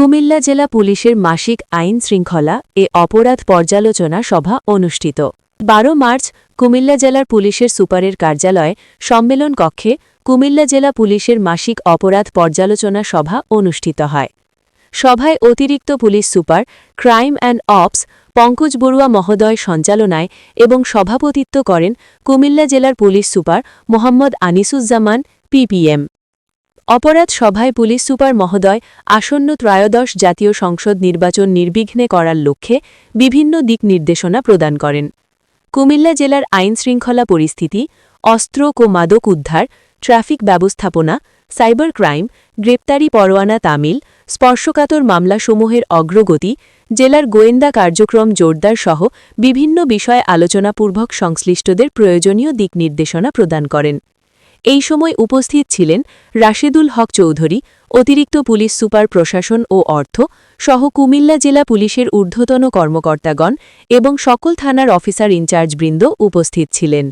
কুমিল্লা জেলা পুলিশের মাসিক আইন শৃঙ্খলা এ অপরাধ পর্যালোচনা সভা অনুষ্ঠিত ১২ মার্চ কুমিল্লা জেলার পুলিশের সুপারের কার্যালয়ে সম্মেলন কক্ষে কুমিল্লা জেলা পুলিশের মাসিক অপরাধ পর্যালোচনা সভা অনুষ্ঠিত হয়। সভায় অতিরিক্ত police super crime and ops Pankaj Barua মহোদয় সঞ্চালনায় এবং সভাপতিত্ব করেন কুমিল্লা জেলার police super Mohammad Anisuzzaman PPM. অপরাধ সভায় পুলিশ সুপার মহোদয় আসন্ন ত্রয়োদশ জাতীয় সংসদ নির্বাচন নির্বিঘ্নে করার লক্ষ্যে বিভিন্ন দিক নির্দেশনা প্রদান করেন। কুমিল্লা জেলার আইনশৃঙ্খলা পরিস্থিতি, অস্ত্র ও মাদক উদ্ধার, ট্রাফিক ব্যবস্থাপনা, সাইবার ক্রাইম, গ্রেপ্তারি পরোয়ানা তামিল, স্পর্শকাতর মামলাসমূহের অগ্রগতি, জেলার গোয়েন্দা কার্যক্রম জোরদার সহ বিভিন্ন বিষয়ে আলোচনাপূর্বক সংশ্লিষ্টদের প্রয়োজনীয় দিক নির্দেশনা প্রদান করেন। এই সময় উপস্থিত ছিলেন রাশেদুল হক চৌধুরী, অতিরিক্ত পুলিশ সুপার প্রশাসন ও অর্থ সহ কুমিল্লা জেলা পুলিশের ঊর্ধ্বতন কর্মকর্তাগণ এবং সকল থানার অফিসার ইনচার্জবৃন্দ উপস্থিত ছিলেন।